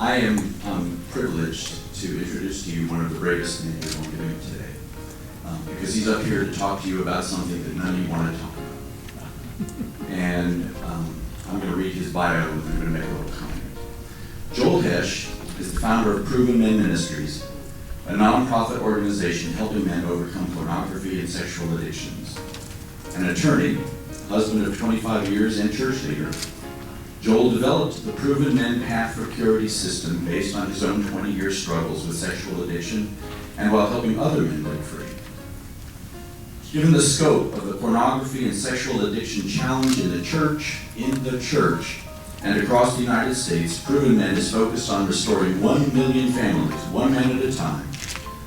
I am privileged to introduce to you one of the greatest men you're going to meet today, because he's up here to talk to you about something that none of you want to talk about. And I'm going to read his bio and I'm going to make a little comment. Joel Hesch is the founder of Proven Men Ministries, a nonprofit organization helping men overcome pornography and sexual addictions. An attorney, husband of 25 years, and church leader, Joel developed the Proven Men Path for Purity system based on his own 20-year struggles with sexual addiction and while helping other men break free. Given the scope of the pornography and sexual addiction challenge in the church, and across the United States, Proven Men is focused on restoring 1 million families, one man at a time,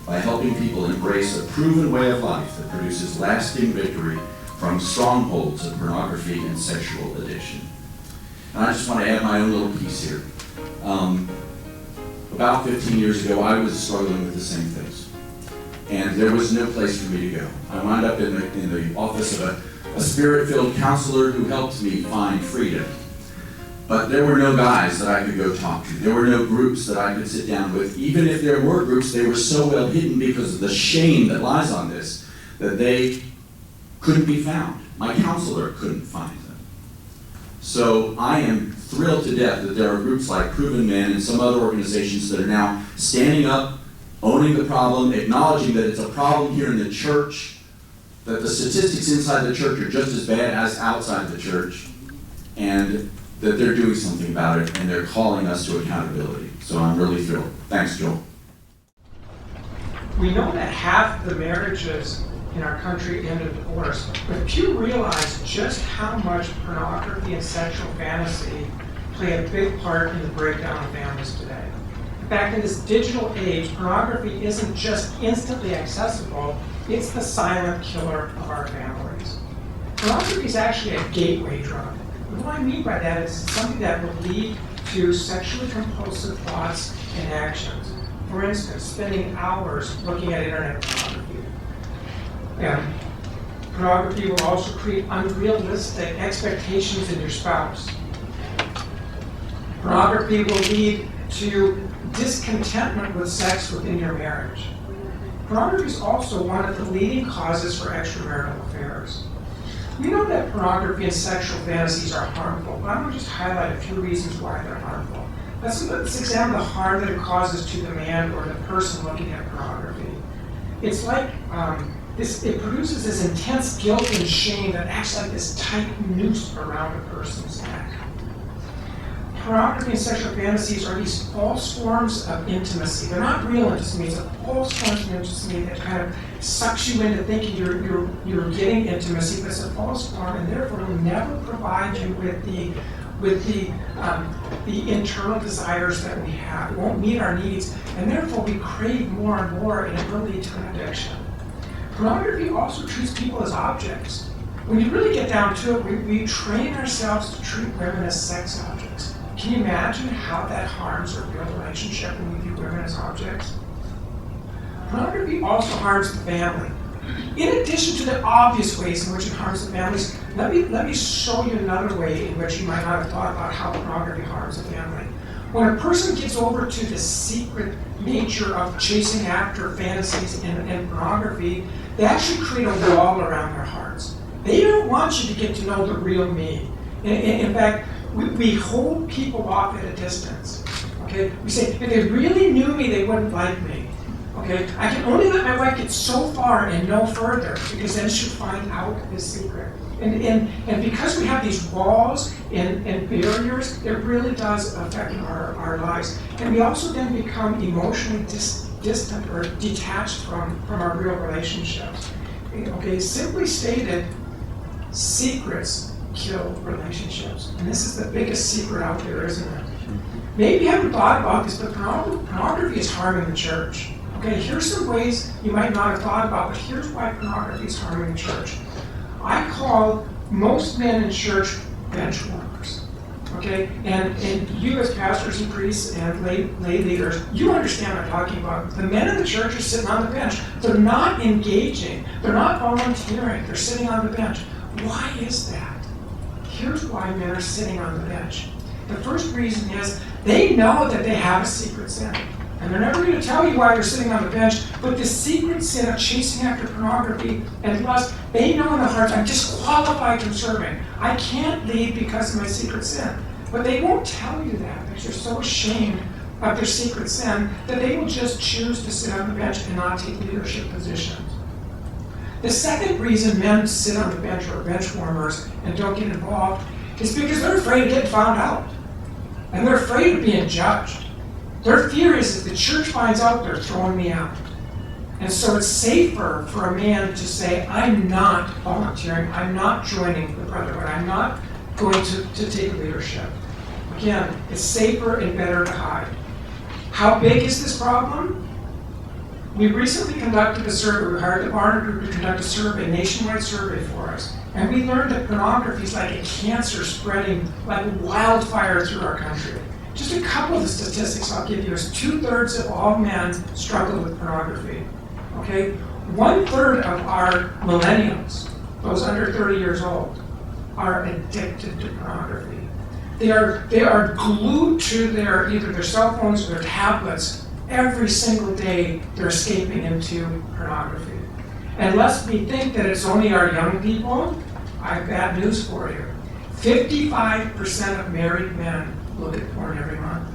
by helping people embrace a proven way of life that produces lasting victory from strongholds of pornography and sexual addiction. And I just want to add my own little piece here. About 15 years ago, I was struggling with the same things. And there was no place for me to go. I wound up in the office of a spirit-filled counselor who helped me find freedom. But there were no guys that I could go talk to. There were no groups that I could sit down with. Even if there were groups, they were so well hidden because of the shame that lies on this, that they couldn't be found. My counselor couldn't find them. So I am thrilled to death that there are groups like Proven Men and some other organizations that are now standing up, owning the problem, acknowledging that it's a problem here in the church, that the statistics inside the church are just as bad as outside the church, and that they're doing something about it, and they're calling us to accountability. So I'm really thrilled. Thanks, Joel. We know that half the marriages in our country end in divorce, but few realize just how much pornography and sexual fantasy play a big part in the breakdown of families today. In fact, in this digital age, pornography isn't just instantly accessible, it's the silent killer of our families. Pornography is actually a gateway drug. And what I mean by that is something that will lead to sexually compulsive thoughts and actions. For instance, spending hours looking at internet pornography. And pornography will also create unrealistic expectations in your spouse. Pornography will lead to discontentment with sex within your marriage. Pornography is also one of the leading causes for extramarital affairs. We know that pornography and sexual fantasies are harmful, but I'm going to just highlight a few reasons why they're harmful. Let's examine the harm that it causes to the man or the person looking at pornography. It's like it produces this intense guilt and shame that acts like this tight noose around a person's neck. Pornography and sexual fantasies are these false forms of intimacy. They're not real intimacy, it's a false form of intimacy that kind of sucks you into thinking you're getting intimacy, but it's a false form, and therefore will never provide you with the internal desires that we have. It won't meet our needs, and therefore we crave more and more, and it will lead to an addiction. Pornography also treats people as objects. When you really get down to it, we train ourselves to treat women as sex objects. Can you imagine how that harms a real relationship when we view women as objects? Pornography also harms the family. In addition to the obvious ways in which it harms the families, let me show you another way in which you might not have thought about how pornography harms a family. When a person gets over to the secret nature of chasing after fantasies and pornography, they actually create a wall around their hearts. They don't want you to get to know the real me. In fact, we hold people off at a distance. Okay, we say, if they really knew me, they wouldn't like me. Okay, I can only let my wife get so far and no further, because then she'll find out the secret. And because we have these walls and barriers, it really does affect our lives. And we also then become emotionally distant or detached from our real relationships. Okay, simply stated, secrets kill relationships. And this is the biggest secret out there, isn't it? Maybe you haven't thought about this, but pornography is harming the church. Okay, here's some ways you might not have thought about, but here's why pornography is harming the church. I call most men in church bench warmers. Okay, and you as pastors and priests and lay leaders, you understand what I'm talking about. The men in the church are sitting on the bench. They're not engaging. They're not volunteering. They're sitting on the bench. Why is that? Here's why men are sitting on the bench. The first reason is they know that they have a secret sin. And they're never going to tell you why they're sitting on the bench, but the secret sin of chasing after pornography and lust, they know in their hearts, I'm disqualified from serving. I can't lead because of my secret sin. But they won't tell you that because they're so ashamed of their secret sin that they will just choose to sit on the bench and not take leadership positions. The second reason men sit on the bench or are bench warmers and don't get involved is because they're afraid of getting found out. And they're afraid of being judged. Their fear is if the church finds out, they're throwing me out. And so it's safer for a man to say, I'm not volunteering, I'm not joining the Brotherhood, I'm not going to take leadership. Again, it's safer and better to hide. How big is this problem? We recently conducted a survey. We hired the Barnard Group to conduct a survey, a nationwide survey for us. And we learned that pornography is like a cancer spreading like wildfire through our country. Just a couple of the statistics I'll give you is 2/3 of all men struggle with pornography. Okay? 1/3 of our millennials, those under 30 years old, are addicted to pornography. They are glued to either their cell phones or their tablets. Every single day they're escaping into pornography. And lest we think that it's only our young people, I have bad news for you. 55% of married men look at porn every month.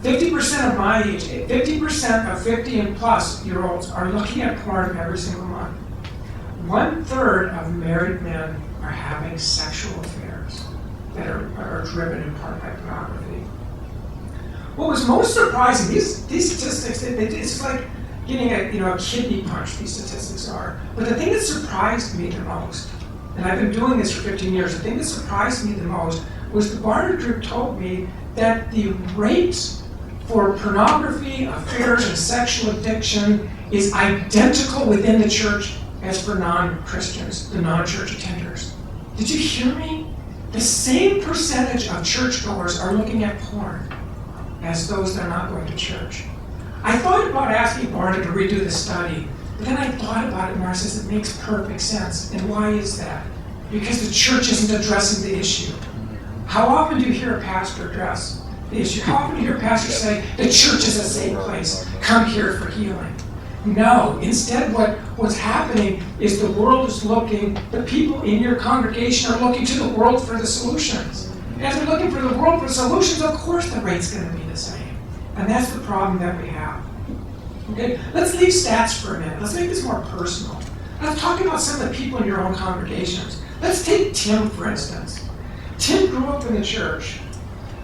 50% of my age, 50% of 50 and plus year olds are looking at porn every single month. 1/3 of married men are having sexual affairs that are driven in part by pornography. What was most surprising, these statistics, it's like getting a kidney punch, these statistics are. But the thing that surprised me the most, and I've been doing this for 15 years, the thing that surprised me the most was the Barnard Group told me that the rates for pornography, affairs, and sexual addiction is identical within the church as for non-Christians, the non-church attenders. Did you hear me? The same percentage of churchgoers are looking at porn as those that are not going to church. I thought about asking Barnard to redo the study, but then I thought about it more. I says it makes perfect sense. And why is that? Because the church isn't addressing the issue. How often do you hear a pastor address the issue? How often do you hear a pastor say, the church is a safe place, come here for healing? No, instead what's happening is the world is looking, the people in your congregation are looking to the world for the solutions. As they're looking for the world for solutions, of course the rate's going to be the same. And that's the problem that we have. Okay, let's leave stats for a minute. Let's make this more personal. Let's talk about some of the people in your own congregations. Let's take Tim, for instance. Tim grew up in the church,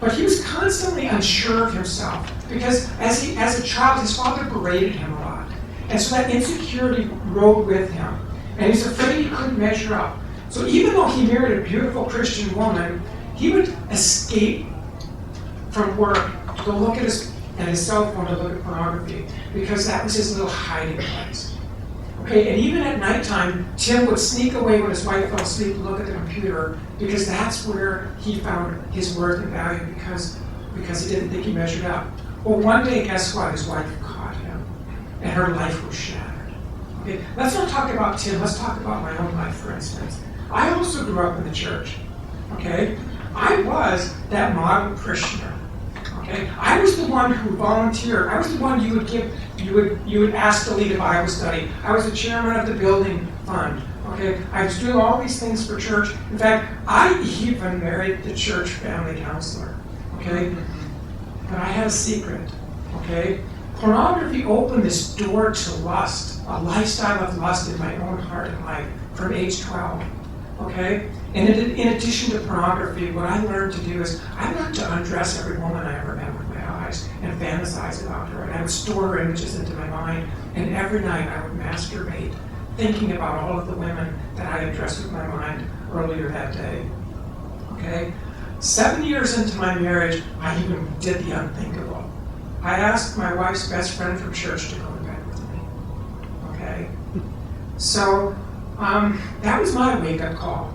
but he was constantly unsure of himself because as a child, his father berated him a lot. And so that insecurity rode with him. And he's afraid he couldn't measure up. So even though he married a beautiful Christian woman, he would escape from work to go look at his cell phone to look at pornography because that was his little hiding place. Okay, and even at nighttime, Tim would sneak away when his wife fell asleep and look at the computer because that's where he found his worth and value because he didn't think he measured up. Well, one day, guess what? His wife caught him, and her life was shattered. Okay, let's not talk about Tim. Let's talk about my own life, for instance. I also grew up in the church. Okay, I was that model parishioner. Okay, I was the one who volunteered. I was the one you would ask to lead a Bible study. I was the chairman of the building fund. Okay, I was doing all these things for church. In fact, I even married the church family counselor. Okay, but I had a secret. Okay, pornography opened this door to lust, a lifestyle of lust in my own heart and life from age 12. Okay? And in addition to pornography, what I learned to do is I learned to undress every woman I ever met with my eyes and fantasize about her. And I would store her images into my mind. And every night I would masturbate, thinking about all of the women that I had dressed with my mind earlier that day. Okay? 7 years into my marriage, I even did the unthinkable. I asked my wife's best friend from church to go to bed with me. Okay? So, that was my wake-up call.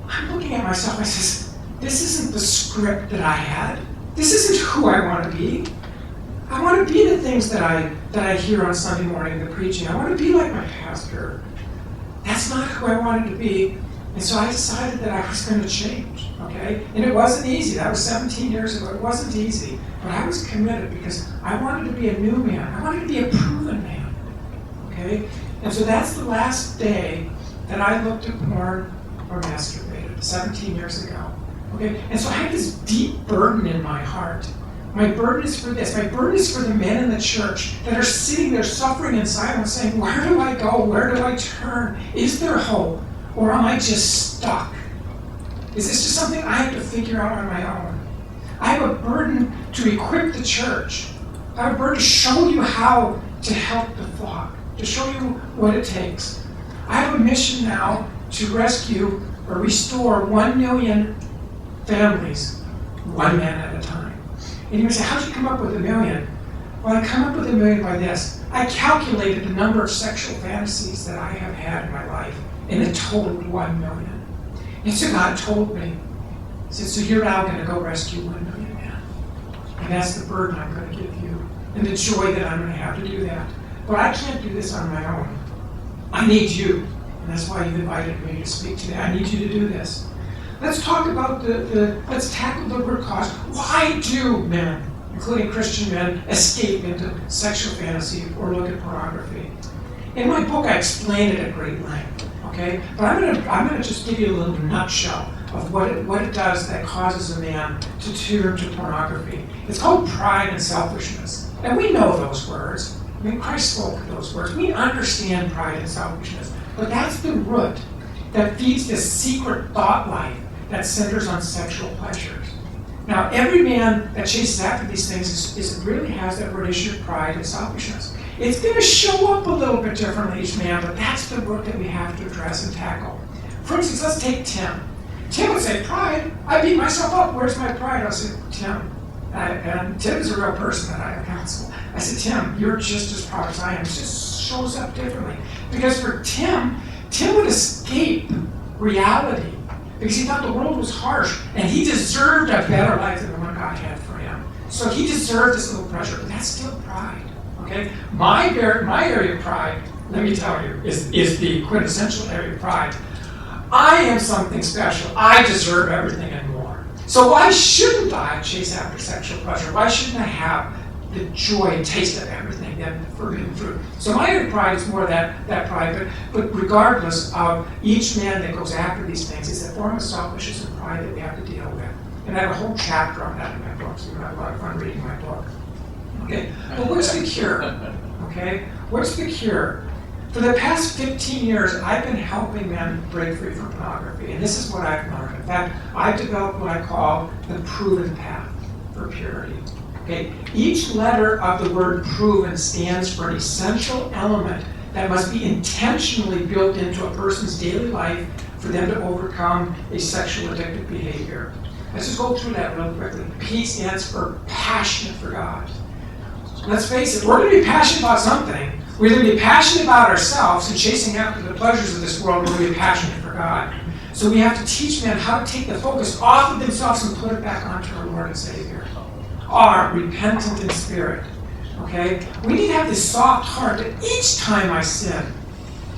I'm looking at myself, I says, this isn't the script that I had. This isn't who I want to be. I want to be the things that I hear on Sunday morning, the preaching. I want to be like my pastor. That's not who I wanted to be. And so I decided that I was going to change, okay? And it wasn't easy. That was 17 years ago. It wasn't easy. But I was committed because I wanted to be a new man. I wanted to be a proven man, okay? And so that's the last day that I looked at porn or masturbated, 17 years ago, okay? And so I had this deep burden in my heart. My burden is for this. My burden is for the men in the church that are sitting there suffering in silence saying, where do I go? Where do I turn? Is there hope? Or am I just stuck? Is this just something I have to figure out on my own? I have a burden to equip the church. I have a burden to show you how to help the flock, to show you what it takes. I have a mission now to rescue or restore 1 million families, one man at a time. And you may say, how did you come up with 1 million? Well, I come up with 1 million by this. I calculated the number of sexual fantasies that I have had in my life, and it totaled 1 million. And so God told me, He said, so you're now going to go rescue 1 million men. And that's the burden I'm going to give you, and the joy that I'm going to have to do that. But I can't do this on my own. I need you. And that's why you've invited me to speak today. I need you to do this. Let's talk about let's tackle the root cause. Why do men, including Christian men, escape into sexual fantasy or look at pornography? In my book, I explain it at great length, okay? But I'm gonna just give you a little nutshell of what it does that causes a man to turn to pornography. It's called pride and selfishness. And we know those words. I mean, Christ spoke those words. We understand pride and selfishness. But that's the root that feeds this secret thought life that centers on sexual pleasures. Now, every man that chases after these things really has that root issue of pride and selfishness. It's going to show up a little bit differently each man, but that's the root that we have to address and tackle. For instance, let's take Tim. Tim would say, pride? I beat myself up. Where's my pride? I'll say, Tim. And Tim is a real person that I counsel. I said, Tim, you're just as proud as I am. It just shows up differently. Because for Tim would escape reality because he thought the world was harsh and he deserved a better life than the one God had for him. So he deserved this little pressure, but that's still pride. Okay? My area of pride, let me tell you, is the quintessential area of pride. I am something special. I deserve everything and more. So why shouldn't I chase after sexual pleasure? Why shouldn't I have the joy and taste of everything, that forbidden fruit? So my area of pride is more that pride, but regardless of each man that goes after these things, it's a form of selfishness and pride that we have to deal with. And I have a whole chapter on that in my book, so you're going to have a lot of fun reading my book. Okay, but what's the cure? Okay, what's the cure? For the past 15 years, I've been helping men break free from pornography, and this is what I've learned. In fact, I've developed what I call the proven path for purity. Okay, each letter of the word proven stands for an essential element that must be intentionally built into a person's daily life for them to overcome a sexual addictive behavior. Let's just go through that real quickly. P stands for passionate for God. Let's face it, we're going to be passionate about something. We're going to be passionate about ourselves and chasing after the pleasures of this world. We're going to be passionate for God. So we have to teach men how to take the focus off of themselves and put it back onto our Lord and Savior. Are repentant in spirit. Okay? We need to have this soft heart that each time I sin,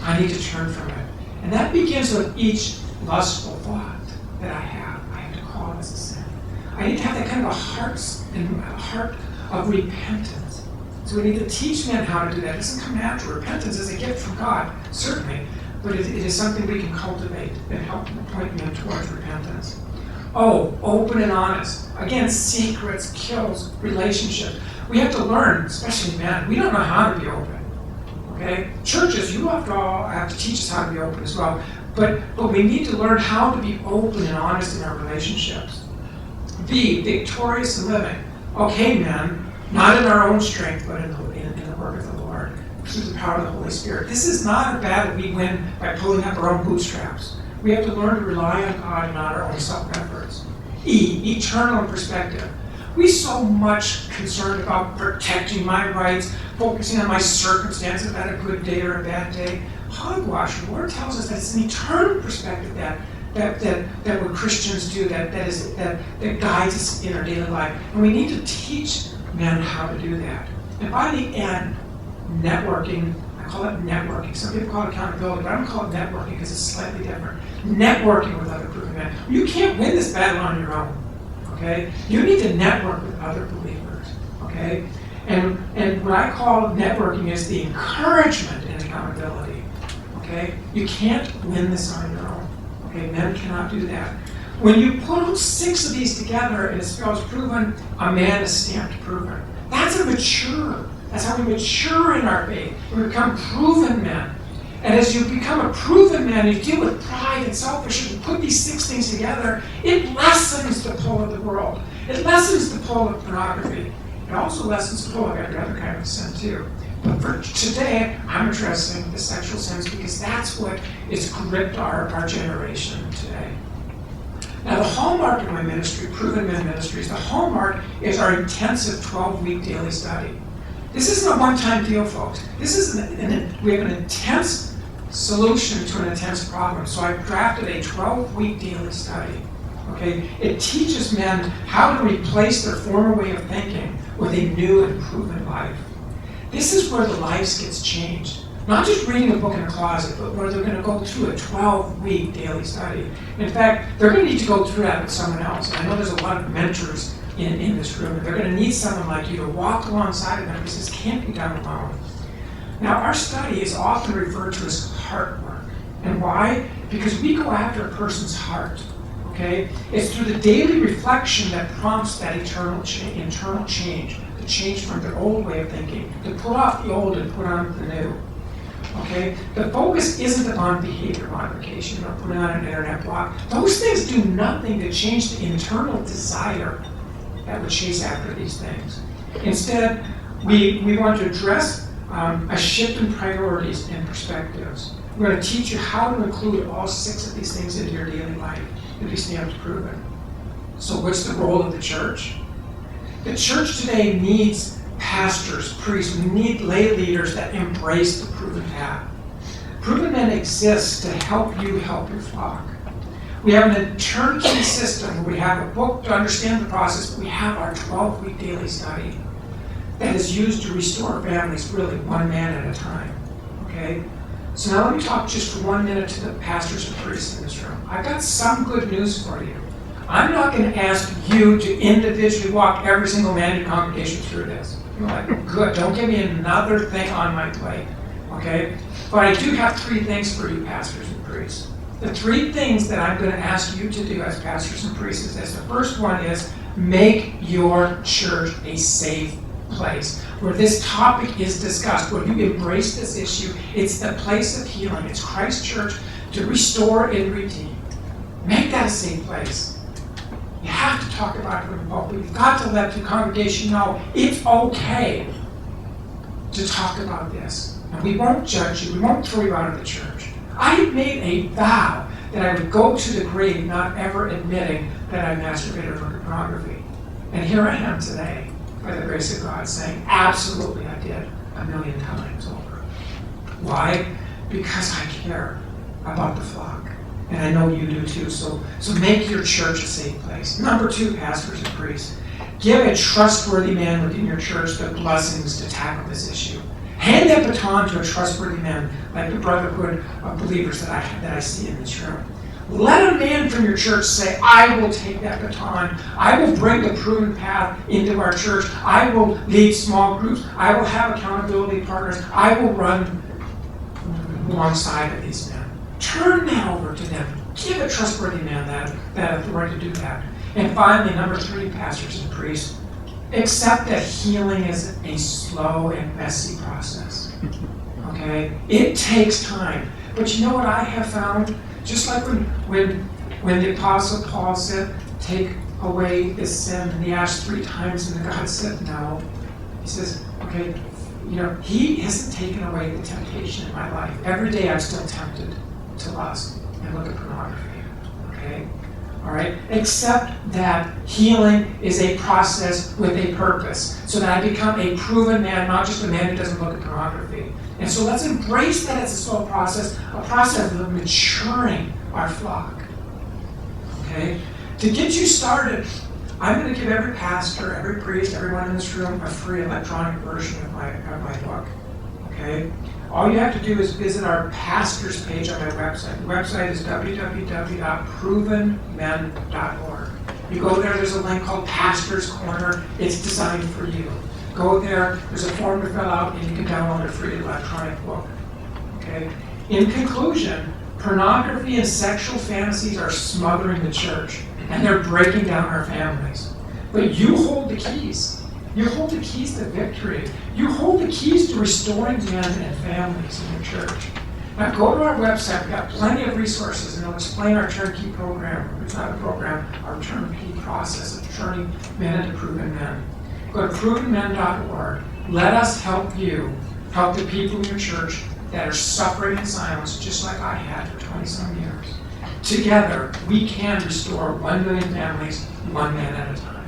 I need to turn from it. And that begins with each lustful thought that I have. I have to call it as a sin. I need to have that kind of a heart of repentance. So we need to teach men how to do that. It doesn't come natural. Repentance is a gift from God, certainly, but it is something we can cultivate and help point men towards repentance. Oh, open and honest. Again, secrets, kills, relationships. We have to learn, especially men. We don't know how to be open. Okay? Churches, you after all have to teach us how to be open as well. But we need to learn how to be open and honest in our relationships. B, victorious in living. Okay, men, not in our own strength, but in the work of the Lord, through the power of the Holy Spirit. This is not a battle we win by pulling up our own bootstraps. We have to learn to rely on God and not our own self-efforts. E, eternal perspective. We're so much concerned about protecting my rights, focusing on my circumstances, if I had a good day or a bad day. Hogwash. The Lord tells us that it's an eternal perspective that what Christians do, that guides us in our daily life. And we need to teach men how to do that. And by the end, networking, call it networking. Some people call it accountability, but I don't call it networking because it's slightly different. Networking with other proven men. You can't win this battle on your own, okay? You need to network with other believers, okay? And what I call networking is the encouragement and accountability, okay? You can't win this on your own, okay? Men cannot do that. When you put 6 of these together and it spells proven, a man is stamped proven. That's a mature. That's how we mature in our faith. We become proven men. And as you become a proven man, you deal with pride and selfishness, you put these 6 things together, it lessens the pull of the world. It lessens the pull of pornography. It also lessens the pull of every other kind of sin too. But for today, I'm addressing the sexual sins because that's what has gripped our generation today. Now, the hallmark of my ministry, Proven Men Ministries, the hallmark is our intensive 12-week daily study. This isn't a one-time deal, folks. This is we have an intense solution to an intense problem. So I've drafted a 12-week daily study. Okay, it teaches men how to replace their former way of thinking with a new and proven life. This is where the lives gets changed. Not just reading a book in a closet, but where they're going to go through a 12-week daily study. In fact, they're going to need to go through that with someone else. And I know there's a lot of mentors in this room, and they're going to need someone like you to walk alongside of them because this can't be done alone. Now, our study is often referred to as heart work. And why? Because we go after a person's heart. Okay? It's through the daily reflection that prompts that internal change, the change from their old way of thinking, to put off the old and put on the new. Okay? The focus isn't upon behavior modification or putting on an internet blog. Those things do nothing to change the internal desire that would chase after these things. Instead, we want to address a shift in priorities and perspectives. We're going to teach you how to include all 6 of these things into your daily life to be stamped proven. So what's the role of the church? The church today needs pastors, priests. We need lay leaders that embrace the proven path. Proven men exist to help you help your flock. We have a turnkey system where we have a book to understand the process, but we have our 12-week daily study that is used to restore families, really one man at a time. Okay? So now let me talk just for 1 minute to the pastors and priests in this room. I've got some good news for you. I'm not going to ask you to individually walk every single man in your congregation through this. You're like, good, don't give me another thing on my plate. Okay? But I do have 3 things for you, pastors and priests. The 3 things that I'm going to ask you to do as pastors and priests is this. The first one is make your church a safe place where this topic is discussed, where you embrace this issue. It's the place of healing. It's Christ's church to restore and redeem. Make that a safe place. You have to talk about it from the pulpit. You've got to let the congregation know it's okay to talk about this. And we won't judge you. We won't throw you out of the church. I made a vow that I would go to the grave not ever admitting that I masturbated or looked at pornography. And here I am today, by the grace of God, saying, absolutely I did, 1,000,000 times over. Why? Because I care about the flock. And I know you do too. So make your church a safe place. Number 2, pastors and priests. Give a trustworthy man within your church the blessings to tackle this issue. Hand that baton to a trustworthy man, like the Brotherhood of believers that I see in this room. Let a man from your church say, I will take that baton. I will bring the proven path into our church. I will lead small groups. I will have accountability partners. I will run alongside of these men. Turn that over to them. Give a trustworthy man that authority to do that. And finally, number 3, pastors and priests. Accept that healing is a slow and messy process. Okay? It takes time. But you know what I have found? Just like when the Apostle Paul said, take away this sin, and he asked 3 times, and God said no. He says, okay, he hasn't taken away the temptation in my life. Every day I'm still tempted to lust and look at pornography. Okay? All right? Accept that healing is a process with a purpose, so that I become a proven man, not just a man who doesn't look at pornography. And so let's embrace that as a slow process, a process of maturing our flock. Okay? To get you started, I'm going to give every pastor, every priest, everyone in this room a free electronic version of my book. okay? All you have to do is visit our pastor's page on my website. The website is www.provenmen.org. You go there, there's a link called Pastor's Corner. It's designed for you. Go there, there's a form to fill out, and you can download a free electronic book, okay? In conclusion, pornography and sexual fantasies are smothering the church, and they're breaking down our families. But you hold the keys. You hold the keys to victory. You hold the keys to restoring men and families in your church. Now go to our website. We've got plenty of resources, and it'll explain our turnkey program. It's not a program, our turnkey process of turning men into proven men. Go to provenmen.org. Let us help you help the people in your church that are suffering in silence, just like I had for 20-some years. Together, we can restore 1 million families, one man at a time.